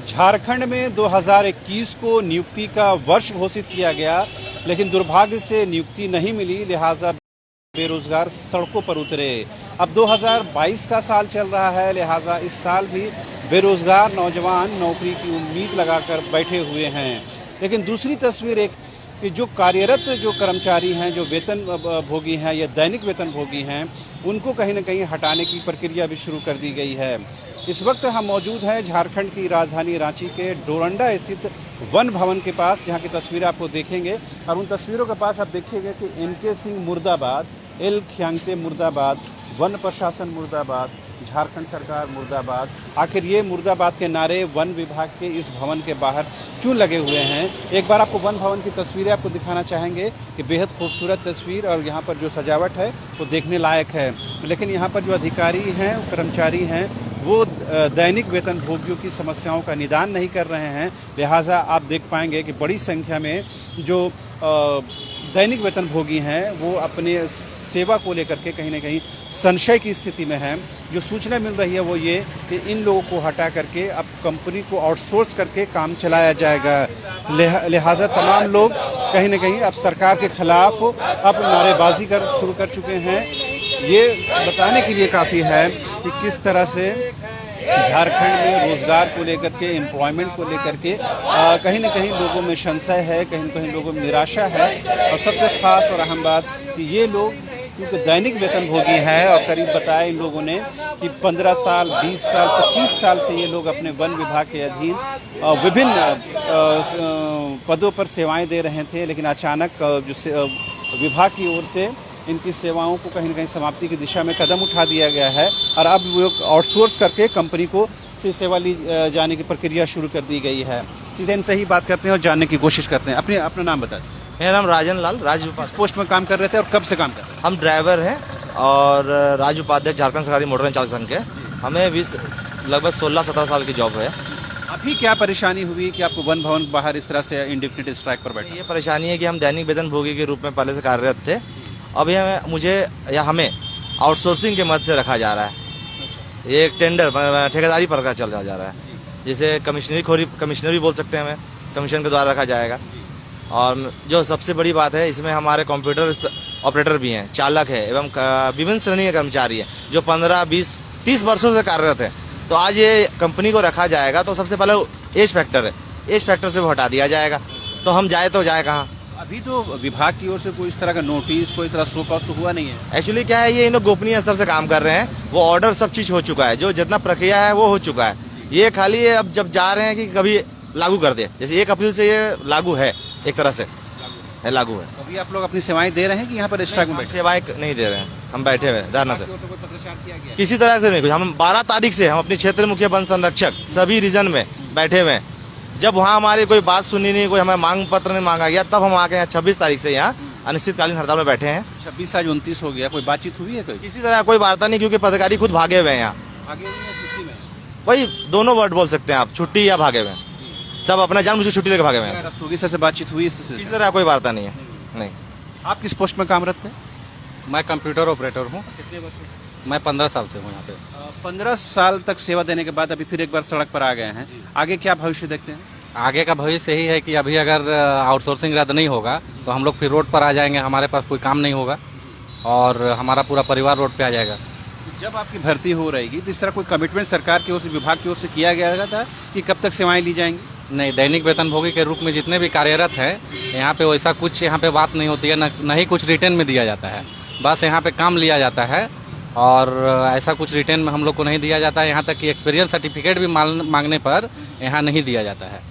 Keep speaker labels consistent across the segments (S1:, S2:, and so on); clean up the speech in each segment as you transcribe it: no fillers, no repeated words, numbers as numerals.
S1: झारखंड में 2021 को नियुक्ति का वर्ष घोषित किया गया, लेकिन दुर्भाग्य से नियुक्ति नहीं मिली, लिहाजा बेरोजगार सड़कों पर उतरे। अब 2022 का साल चल रहा है, लिहाजा इस साल भी बेरोजगार नौजवान नौकरी की उम्मीद लगाकर बैठे हुए हैं। लेकिन दूसरी तस्वीर एक कि जो कार्यरत जो कर्मचारी हैं, जो वेतन भोगी हैं या दैनिक वेतन भोगी हैं, उनको कहीं न कहीं हटाने की प्रक्रिया भी शुरू कर दी गई है। इस वक्त हम मौजूद हैं झारखंड की राजधानी रांची के डोरंडा स्थित वन भवन के पास, जहां की तस्वीरें आपको देखेंगे और उन तस्वीरों के पास आप देखिएगा कि एम.के. सिंह मुर्दाबाद, एल. खियांगते मुर्दाबाद, वन प्रशासन मुर्दाबाद, झारखंड सरकार मुर्दाबाद। आखिर ये मुर्दाबाद के नारे वन विभाग के इस भवन के बाहर क्यों लगे हुए हैं? एक बार आपको वन भवन की तस्वीरें आपको दिखाना चाहेंगे कि बेहद खूबसूरत तस्वीर और यहाँ पर जो सजावट है वो देखने लायक है। लेकिन यहाँ पर जो अधिकारी हैं, कर्मचारी हैं, वो दैनिक वेतन भोगियों की समस्याओं का निदान नहीं कर रहे हैं। लिहाजा आप देख पाएंगे कि बड़ी संख्या में जो दैनिक वेतन भोगी हैं वो अपने सेवा को लेकर के कहीं न कहीं संशय की स्थिति में है। जो सूचना मिल रही है वो ये कि इन लोगों को हटा करके अब कंपनी को आउटसोर्स करके काम चलाया जाएगा। लिहाजा तमाम लोग कहीं न कहीं अब सरकार के खिलाफ अब नारेबाजी शुरू कर चुके हैं। ये बताने के लिए काफ़ी है कि किस तरह से झारखंड में रोज़गार को लेकर के, एम्प्लॉयमेंट को लेकर के कहीं न कहीं लोगों में संशय है, कहीं न कहीं लोगों में निराशा है। और सबसे ख़ास और अहम बात कि ये लोग क्योंकि दैनिक वेतन भोगी है और करीब बताया इन लोगों ने कि 15 साल, 20 साल, 25 साल से ये लोग अपने वन विभाग के अधीन विभिन्न पदों पर सेवाएं दे रहे थे, लेकिन अचानक जो विभाग की ओर से इनकी सेवाओं को कहीं न कहीं समाप्ति की दिशा में कदम उठा दिया गया है और अब वो आउटसोर्स करके कंपनी को से सेवा ली जाने की प्रक्रिया शुरू कर दी गई है। सीधे इनसे ही बात करते हैं और जानने की कोशिश करते हैं। अपना नाम बता दें।
S2: मेरा नाम राजन लाल, राज
S1: किस पोस्ट में काम कर रहे थे और कब से काम कर रहे थे?
S2: हम ड्राइवर हैं और राज उपाध्याय झारखंड सरकारी मोटर चालक संघ के। हमें भी लगभग 16-17 साल की जॉब है।
S1: अभी क्या परेशानी हुई कि आपको वन भवन बाहर इस तरह से इंडेफिनिट स्ट्राइक पर बैठे?
S2: ये परेशानी है कि हम दैनिक वेतन भोगी के रूप में पहले से कार्यरत थे। अभी हमें आउटसोर्सिंग के मद से रखा जा रहा है। ये एक टेंडर ठेकेदारी पर चल जा रहा है, जिसे कमिश्नर भी बोल सकते हैं। हमें कमीशन के द्वारा रखा जाएगा। और जो सबसे बड़ी बात है, इसमें हमारे कंप्यूटर ऑपरेटर भी हैं, चालक है एवं विभिन्न श्रेणी के कर्मचारी हैं जो 15, 20, 30 वर्षों से कार्यरत है। तो आज ये कंपनी को रखा जाएगा तो सबसे पहले एज फैक्टर है, एज फैक्टर से वो हटा दिया जाएगा। तो हम जाए कहाँ?
S1: अभी तो विभाग की ओर से कोई इस तरह का नोटिस, कोई तरह शो कॉज तो हुआ नहीं है।
S2: एक्चुअली क्या है, ये इन लोग गोपनीय स्तर से काम कर रहे हैं। वो ऑर्डर सब चीज हो चुका है, जो जितना प्रक्रिया है वो हो चुका है। ये खाली अब जब जा रहे हैं कि कभी लागू कर दे, जैसे 1 अप्रैल से ये लागू है, एक तरह से लागू है।
S1: अभी आप लोग अपनी सेवाएं दे रहे हैं कि यहाँ पर स्ट्राइक में बैठे?
S2: सेवाएं नहीं दे रहे हैं, हम बैठे हुए धरना से। किसी तरह से नहीं कुछ। हम 12 तारीख से हम अपने क्षेत्र मुखिया वन संरक्षक सभी रीजन में बैठे हुए हैं। जब वहाँ हमारी कोई बात सुनी नहीं, कोई हमें मांग पत्र नहीं मांगा गया, तब हम आके यहाँ 26 तारीख से यहाँ अनिश्चितकालीन हड़ताल में बैठे हैं।
S1: 26 आज 29 हो गया, कोई बातचीत हुई है?
S2: किसी तरह कोई वार्ता नहीं, क्योंकि पदाधिकारी खुद भागे हुए हैं यहाँ।
S1: आगे छुट्टी में?
S2: वही दोनों वर्ड बोल सकते हैं आप, छुट्टी या भागे हुए हैं। सब अपना जान मुझे छुट्टी लेकर भागे हुए हैं।
S1: रस्तोगी सर से बातचीत हुई?
S2: किसी तरह कोई वार्ता नहीं है। नहीं।
S1: आप किस पोस्ट में कामरत थे?
S3: मैं कंप्यूटर ऑपरेटर हूँ।
S1: कितने वर्षों से?
S3: मैं 15 साल से हूँ यहाँ पे।
S1: 15 साल तक सेवा देने के बाद अभी फिर एक बार सड़क पर आ गए हैं। आगे क्या भविष्य देखते हैं?
S3: आगे का भविष्य यही है कि अभी अगर आउटसोर्सिंग रद्द नहीं होगा तो हम लोग फिर रोड पर आ जाएंगे। हमारे पास कोई काम नहीं होगा और हमारा पूरा परिवार रोड पे आ जाएगा।
S1: जब आपकी भर्ती हो रहेगी तो इस तरह कोई कमिटमेंट सरकार की ओर से, विभाग की ओर से किया गया था कि कब तक सेवाएं ली जाएंगी?
S3: नहीं, दैनिक वेतन भोगी के रूप में जितने भी कार्यरत हैं यहाँ पे वैसा कुछ यहाँ पे बात नहीं होती है, न ही कुछ रिटर्न में दिया जाता है। बस यहाँ पे काम लिया जाता है और ऐसा कुछ रिटर्न में हम लोग को नहीं दिया जाता है। यहाँ तक कि एक्सपीरियंस सर्टिफिकेट भी मांगने पर यहाँ नहीं दिया जाता है।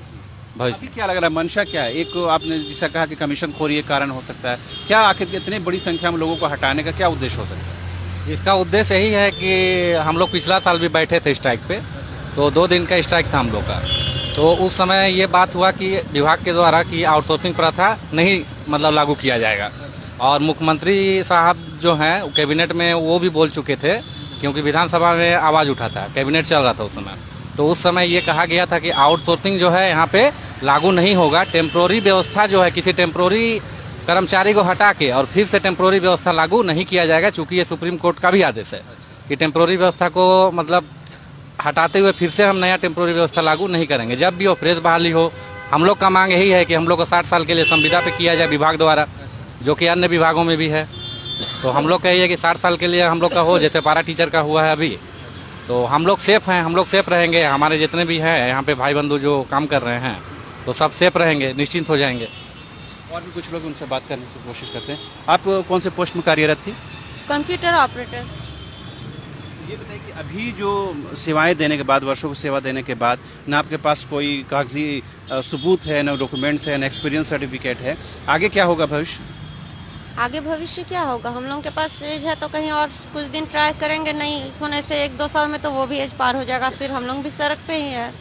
S1: अभी क्या लग रहा है, मंशा क्या है? एक आपने जैसा कहा कि कमीशन खोरी एक कारण हो सकता है, क्या आखिर इतनी बड़ी संख्या में लोगों को हटाने का क्या उद्देश्य हो सकता है?
S3: इसका उद्देश्य यही है कि हम लोग पिछला साल भी बैठे थे स्ट्राइक पे, तो 2 दिन का स्ट्राइक था हम लोग का। तो उस समय ये बात हुआ कि विभाग के द्वारा कि आउटसोर्सिंग प्रथा नहीं लागू किया जाएगा। और मुख्यमंत्री साहब जो हैं कैबिनेट में वो भी बोल चुके थे, क्योंकि विधानसभा में आवाज़ उठा था, कैबिनेट चल रहा था उस समय। तो उस समय ये कहा गया था कि आउटसोर्सिंग जो है यहाँ पे लागू नहीं होगा। टेम्प्रोरी व्यवस्था जो है, किसी टेम्प्रोरी कर्मचारी को हटा के और फिर से टेम्प्रोरी व्यवस्था लागू नहीं किया जाएगा, चूँकि ये सुप्रीम कोर्ट का भी आदेश है कि टेम्प्रोरी व्यवस्था को हटाते हुए फिर से हम नया टेम्पोररी व्यवस्था लागू नहीं करेंगे। जब भी वो फ्रेश बहाली हो, हम लोग का मांग यही है कि हम लोग को 60 साल के लिए संविदा पे किया जाए विभाग द्वारा, जो कि अन्य विभागों में भी है। तो हम लोग का यही है कि 60 साल के लिए हम लोग का हो, जैसे पारा टीचर का हुआ है अभी। तो हम लोग सेफ हैं, हम लोग सेफ रहेंगे। हमारे जितने भी हैं यहाँ पे भाई बंधु जो काम कर रहे हैं, तो सब सेफ रहेंगे, निश्चिंत हो जाएंगे।
S1: और भी कुछ लोग उनसे बात करने की कोशिश करते हैं। आप कौन से पोस्ट में कार्यरत थी?
S4: Computer operator.
S1: ये बताइए कि अभी जो सेवाएं देने के बाद, वर्षों की सेवा देने के बाद, ना आपके पास कोई कागजी सबूत है, ना डॉक्यूमेंट्स है, ना एक्सपीरियंस सर्टिफिकेट है, आगे क्या होगा भविष्य?
S4: आगे भविष्य क्या होगा? हम लोगों के पास एज है तो कहीं और कुछ दिन ट्राई करेंगे, नहीं होने से 1-2 साल में तो वो भी एज पार हो जाएगा, फिर हम लोग भी सड़क पे ही है।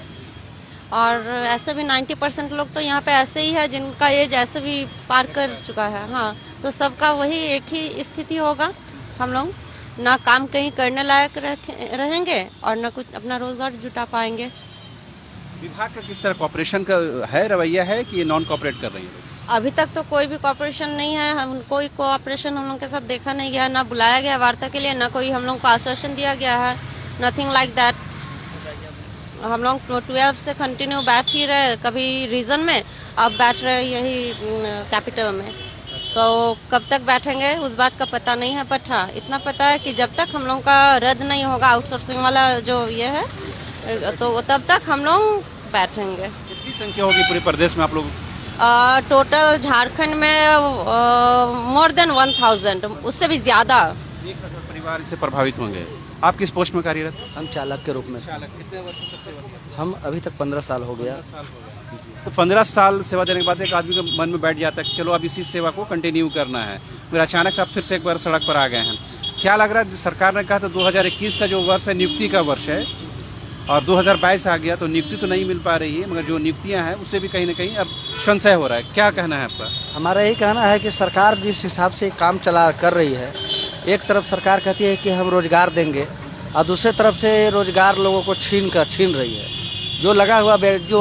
S4: और ऐसे भी 90% लोग तो यहाँ पे ऐसे ही है जिनका एज ऐसे भी पार कर चुका है। हाँ, तो सबका वही एक ही स्थिति होगा। हम लोग ना काम कहीं करने लायक रहेंगे और ना कुछ अपना रोजगार जुटा पाएंगे।
S1: विभाग का किस तरह कॉपरेशन का है, रवैया है कि ये नॉन कॉपरेट कर रही है?
S4: अभी तक तो कोई भी कॉपरेशन नहीं है। हम कोई कोऑपरेशन हम लोग के साथ देखा नहीं गया, ना बुलाया गया वार्ता के लिए, ना कोई हम लोग को आश्वासन दिया गया है। Nothing like that. हम लोग 12 से कंटिन्यू बैठ ही रहे, कभी रीजन में, अब बैठ रहे यही कैपिटल में। तो कब तक बैठेंगे उस बात का पता नहीं है, बट हाँ इतना पता है कि जब तक हम लोग का रद्द नहीं होगा आउटसोर्सिंग वाला जो ये है, तो तब तक हम लोग बैठेंगे।
S1: कितनी संख्या होगी पूरे प्रदेश में आप लोग?
S4: टोटल झारखंड में मोर देन 1000, उससे भी ज्यादा।
S1: 1000 परिवार इससे प्रभावित होंगे। आप किस पोस्ट में कार्यरत?
S5: हम चालक के रूप में।
S1: चालक। कितने वर्षों से सेवा कर रहे हैं?
S5: हम अभी तक 15 साल हो गया।
S1: 15 साल हो गए। तो 15 साल सेवा देने के बाद एक आदमी के मन में बैठ जाता है कि चलो अब इसी सेवा को कंटिन्यू करना है, फिर अचानक से आप फिर से एक बार सड़क पर आ गए हैं। क्या लग रहा है? सरकार ने कहा था 2021 का जो वर्ष है नियुक्ति का वर्ष है, और 2022 आ गया तो नियुक्ति तो नहीं मिल पा रही है, मगर जो नियुक्तियां हैं उससे भी कहीं ना कहीं अब संशय हो रहा है। क्या कहना है आपका?
S5: हमारा यही कहना है कि सरकार जिस हिसाब से काम चला कर रही है, एक तरफ सरकार कहती है कि हम रोजगार देंगे और दूसरी तरफ से रोजगार लोगों को छीन रही है। जो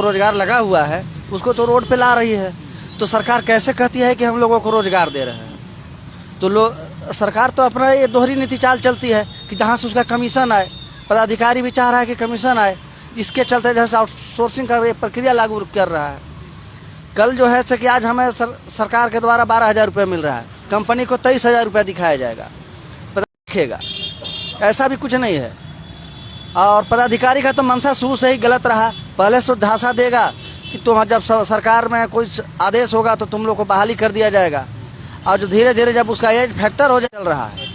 S5: रोजगार लगा हुआ है उसको तो रोड पे ला रही है। तो सरकार कैसे कहती है कि हम लोगों को रोजगार दे रहे हैं? तो सरकार तो अपना ये दोहरी नीति चाल चलती है कि जहाँ से उसका कमीशन आए, पदाधिकारी भी चाह रहा है कि कमीशन आए, इसके चलते जैसे आउटसोर्सिंग का ये प्रक्रिया लागू कर रहा है। कल जो है कि आज हमें सरकार के द्वारा 12,000 रुपये मिल रहा है, कंपनी को 23,000 रुपये दिखाया जाएगा, दिखेगा। ऐसा भी कुछ नहीं है। और पदाधिकारी का तो मंशा शुरू से ही गलत रहा। पहले से झांसा देगा कि तुम जब सरकार में कोई आदेश होगा तो तुम लोग को बहाली कर दिया जाएगा, और जो धीरे धीरे जब उसका एज फैक्टर हो चल रहा है,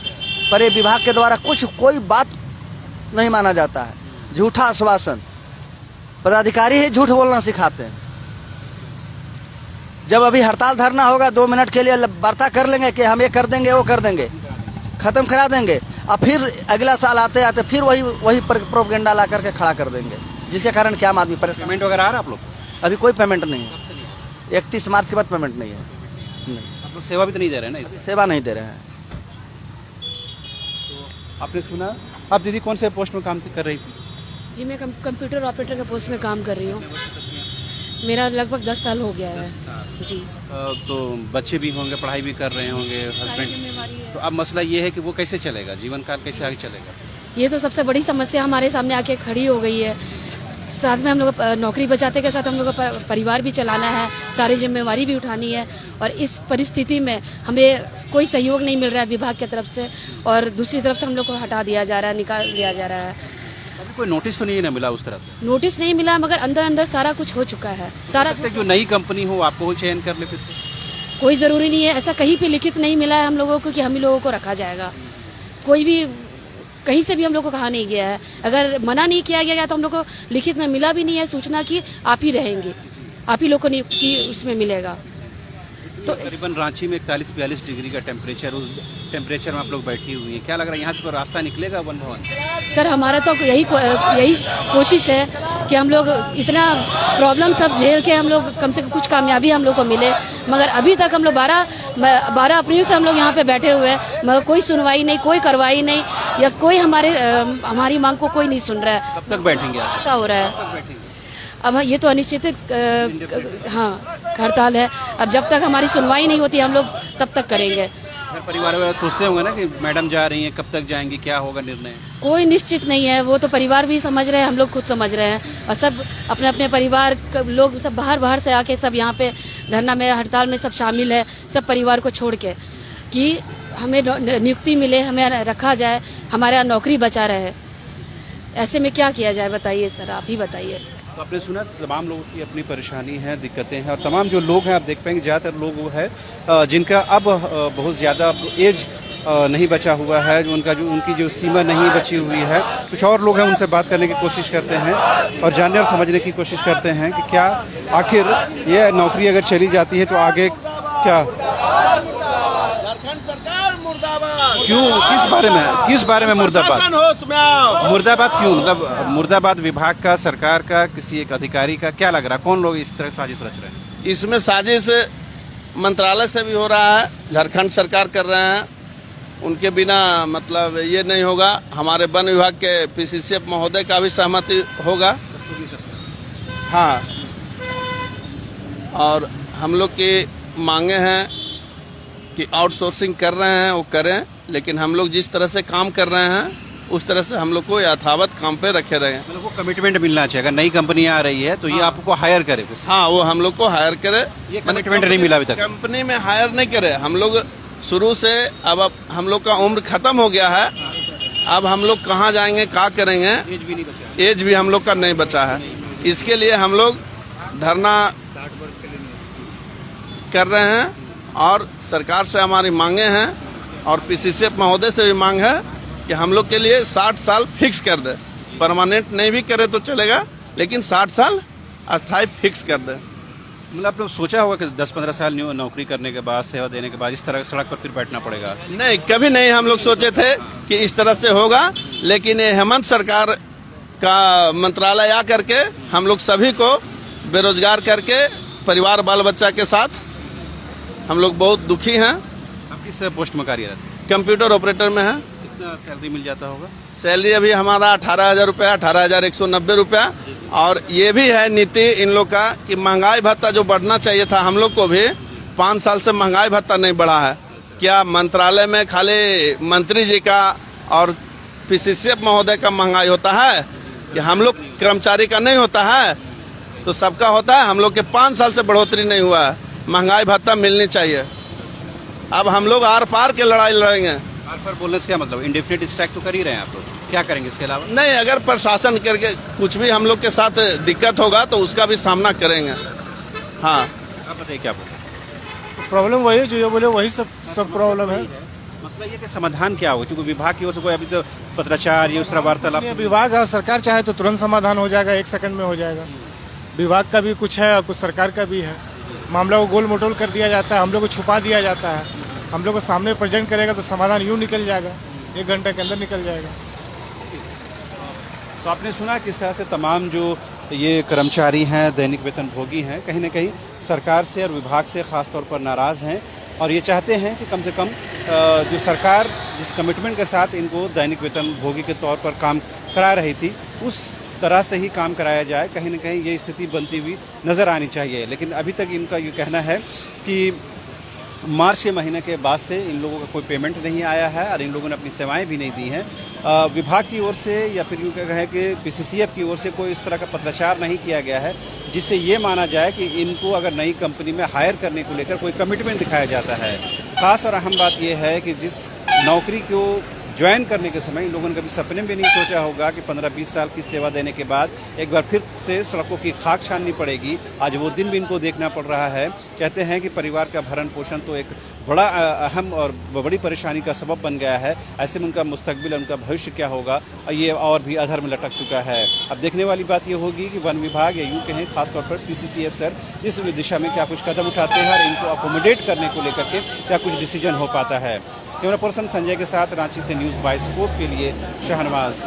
S5: पर ये विभाग के द्वारा कोई बात नहीं माना जाता है। झूठा आश्वासन, पदाधिकारी ही झूठ बोलना सिखाते हैं। जब अभी हड़ताल धरना होगा 2 मिनट के लिए वार्ता कर लेंगे कि हम ये कर देंगे वो कर देंगे, खत्म करा देंगे, और फिर अगला साल आते आते फिर वही प्रोपेगेंडा ला करके खड़ा कर देंगे, जिसके कारण क्या आदमी परेशान।
S1: पेमेंट वगैरह आ रहा है आप लोग?
S5: अभी कोई पेमेंट नहीं है। 31 मार्च के बाद पेमेंट नहीं है। नहीं,
S1: आप लोग सेवा भी तो नहीं दे रहे हैं ना?
S5: अभी सेवा नहीं दे रहे हैं।
S1: आपने सुना। आप दीदी कौन से पोस्ट में काम कर रही थी?
S6: जी मैं कंप्यूटर ऑपरेटर के पोस्ट में काम कर रही हूँ। मेरा लगभग 10 साल हो गया है जी।
S1: तो बच्चे भी होंगे, पढ़ाई भी कर रहे होंगे, हस्बैंड, तो अब मसला ये है कि वो कैसे चलेगा, जीवन काल कैसे आगे चलेगा?
S6: ये तो सबसे बड़ी समस्या हमारे सामने आके खड़ी हो गई है। साथ में हम लोग नौकरी बचाते के साथ हम लोग का परिवार भी चलाना है, सारी जिम्मेवारी भी उठानी है, और इस परिस्थिति में हमें कोई सहयोग नहीं मिल रहा है विभाग की तरफ से, और दूसरी तरफ से हम लोग को हटा दिया जा रहा है, निकाल दिया जा रहा है।
S1: अभी कोई नोटिस तो नहीं ना मिला उस तरह से?
S6: नोटिस नहीं मिला, मगर अंदर अंदर सारा कुछ हो चुका है। सारा
S1: जो नई कंपनी हो आपको ही चयन कर ले फिर से?
S6: कोई ज़रूरी नहीं है, ऐसा कहीं पे लिखित नहीं मिला है हम लोगों को कि हम ही लोगों को रखा जाएगा। कोई भी कहीं से भी हम लोग को कहा नहीं गया है। अगर मना नहीं किया गया तो हम लोग को लिखित में मिला भी नहीं है सूचना कि आप ही रहेंगे, आप ही लोग को नियुक्ति उसमें मिलेगा।
S1: तो करीबन रांची में 41-42 डिग्री का टेम्परेचर, उस टेम्परेचर में आप लोग बैठी हुई हैं, क्या लग रहा है यहाँ से कोई रास्ता निकलेगा वन भवन?
S6: सर हमारा तो यही कोशिश है कि हम लोग इतना प्रॉब्लम सब झेल के हम लोग कम से कम कुछ कामयाबी हम लोग को मिले, मगर अभी तक हम लोग 12 अप्रैल से हम लोग यहाँ पे बैठे हुए हैं, मगर कोई सुनवाई नहीं, कोई कार्रवाई नहीं, या कोई हमारी मांग को कोई नहीं सुन रहा है।
S1: कब तक बैठेंगे आप?
S6: क्या हो रहा है अब? ये तो अनिश्चित हाँ हड़ताल है। अब जब तक हमारी सुनवाई नहीं होती हम लोग तब तक करेंगे।
S1: घर परिवार वाले सोचते होंगे ना कि मैडम जा रही हैं, कब तक जाएंगी, क्या होगा निर्णय?
S6: कोई निश्चित नहीं है, वो तो परिवार भी समझ रहे हैं, हम लोग खुद समझ रहे हैं, और सब अपने अपने परिवार लोग सब बाहर से आके सब यहाँ पे धरना में, हड़ताल में सब शामिल है, सब परिवार को छोड़ के, कि हमें नियुक्ति मिले, हमें रखा जाए, हमारा नौकरी बचा रहे। ऐसे में क्या किया जाए बताइए सर, आप ही बताइए।
S1: तो आपने सुना तमाम लोगों की अपनी परेशानी है, दिक्कतें हैं, और तमाम जो लोग हैं आप देख पाएंगे ज़्यादातर लोग वो है जिनका अब बहुत ज़्यादा एज नहीं बचा हुआ है, उनकी जो सीमा नहीं बची हुई है। कुछ और लोग हैं, उनसे बात करने की कोशिश करते हैं और जानने और समझने की कोशिश करते हैं कि क्या आखिर ये नौकरी अगर चली जाती है तो आगे क्या, क्यों, किस बारे में मुर्दाबाद क्यों, मतलब मुर्दाबाद विभाग का, सरकार का, किसी एक अधिकारी का, क्या लग रहा है, कौन लोग इस तरह साजिश रच रहे हैं?
S7: इसमें साजिश मंत्रालय से भी हो रहा है, झारखंड सरकार कर रहे हैं, उनके बिना मतलब ये नहीं होगा। हमारे वन विभाग के पीसीसीएफ महोदय का भी सहमति होगा। हाँ, और हम लोग की मांगे हैं कि आउटसोर्सिंग कर रहे हैं वो करें, लेकिन हम लोग जिस तरह से काम कर रहे हैं उस तरह से हम लोग को यथावत काम पे रखे रहें।
S1: मतलब वो कमिटमेंट मिलना चाहिए, अगर नई कंपनी आ रही है तो ये आपको हायर करे फिर।
S7: हाँ, वो हम लोग को हायर करे।
S1: ये कमिटमेंट नहीं मिला अभी तक,
S7: कंपनी में हायर नहीं करे। हम लोग शुरू से अब हम लोग का उम्र खत्म हो गया है, अब हम लोग कहाँ जाएंगे, क्या करेंगे,
S1: एज भी नहीं बचा,
S7: एज भी हम लोग का नहीं बचा है। इसके लिए हम लोग धरना कर रहे हैं और सरकार से हमारी मांगे हैं और पीसीसीएफ महोदय से भी मांग है कि हम लोग के लिए 60 साल फिक्स कर दे। परमानेंट नहीं भी करे तो चलेगा, लेकिन 60 साल अस्थायी फिक्स कर दे।
S1: मतलब आपने सोचा होगा कि 10-15 साल नौकरी करने के बाद, सेवा देने के बाद इस तरह सड़क पर फिर बैठना पड़ेगा?
S7: नहीं, कभी नहीं हम लोग सोचे थे कि इस तरह से होगा, लेकिन ये हेमंत सरकार का मंत्रालय आ करके हम लोग सभी को बेरोजगार करके परिवार बाल बच्चा के साथ हम लोग बहुत दुखी हैं।
S1: आप किस पोस्ट में कार्यरत हैं?
S7: कंप्यूटर ऑपरेटर में है।
S1: कितना सैलरी मिल जाता होगा?
S7: सैलरी अभी हमारा 18,000 रुपया, 18,190 रुपया। और ये भी है नीति इन लोग का कि महंगाई भत्ता जो बढ़ना चाहिए था, हम लोग को भी 5 साल से महंगाई भत्ता नहीं बढ़ा है। क्या मंत्रालय में खाली मंत्री जी का और पीसीसीएफ महोदय का महंगाई होता है कि हम लोग कर्मचारी का नहीं होता है? तो सबका होता है। हम लोग के 5 साल से बढ़ोतरी नहीं हुआ है, महंगाई भत्ता मिलनी चाहिए। अब हम लोग आर पार के लड़ाई लड़ेंगे।
S1: आर पार बोलने से क्या मतलब? इंडेफिनिट स्ट्राइक तो कर ही रहे हैं आप लोग, क्या करेंगे इसके अलावा?
S7: नहीं, अगर प्रशासन करके कुछ भी हम लोग के साथ दिक्कत होगा तो उसका भी सामना करेंगे। हाँ,
S1: आप बताइए क्या बोले?
S8: प्रॉब्लम वही है जो ये बोले, वही सब प्रॉब्लम है।
S1: मसला ये कि समाधान क्या होगा, क्योंकि विभाग की ओर से कोई अभी तो पत्राचार या उस तरह वार्तालाप?
S8: विभाग और सरकार चाहे तो तुरंत समाधान हो जाएगा, 1 सेकंड में हो जाएगा। विभाग का भी कुछ है और कुछ सरकार का भी है। मामला को गोल मटोल कर दिया जाता है, हम लोग को छुपा दिया जाता है। हम लोग को सामने प्रेजेंट करेगा तो समाधान यूँ निकल जाएगा, 1 घंटे के अंदर निकल जाएगा।
S1: तो आपने सुना किस तरह से तमाम जो ये कर्मचारी हैं, दैनिक वेतन भोगी हैं, कहीं ना कहीं सरकार से और विभाग से ख़ास तौर पर नाराज़ हैं और ये चाहते हैं कि कम से कम जो सरकार जिस कमिटमेंट के साथ इनको दैनिक वेतन भोगी के तौर पर काम करा रही थी, उस तरह से ही काम कराया जाए। कहीं ना कहीं ये स्थिति बनती हुई नज़र आनी चाहिए। लेकिन अभी तक इनका ये कहना है कि मार्च के महीने के बाद से इन लोगों का कोई पेमेंट नहीं आया है और इन लोगों ने अपनी सेवाएं भी नहीं दी हैं। विभाग की ओर से या फिर यूँ कहें कि पीसीसीएफ की ओर से कोई इस तरह का पत्राचार नहीं किया गया है जिससे ये माना जाए कि इनको अगर नई कंपनी में हायर करने को लेकर कोई कमिटमेंट दिखाया जाता है। ख़ास और अहम बात यह है कि जिस नौकरी को ज्वाइन करने के समय इन लोगों ने कभी सपने में नहीं सोचा होगा कि 15-20 साल की सेवा देने के बाद एक बार फिर से सड़कों की खाक छाननी पड़ेगी। आज वो दिन भी इनको देखना पड़ रहा है। कहते हैं कि परिवार का भरण पोषण तो एक बड़ा अहम और बड़ी परेशानी का सबब बन गया है। ऐसे में उनका मुस्तकबिल, उनका भविष्य क्या होगा, ये और भी अधर में लटक चुका है। अब देखने वाली बात ये होगी कि वन विभाग या यूँ कहें खासतौर पर पीसीसीएफ सर इस दिशा में क्या कुछ कदम उठाते हैं और इनको अकोमोडेट करने को लेकर के क्या कुछ डिसीजन हो पाता है। कैमरा पर्सन संजय के साथ रांची से न्यूज़ बाय स्कोप के लिए शहनवाज।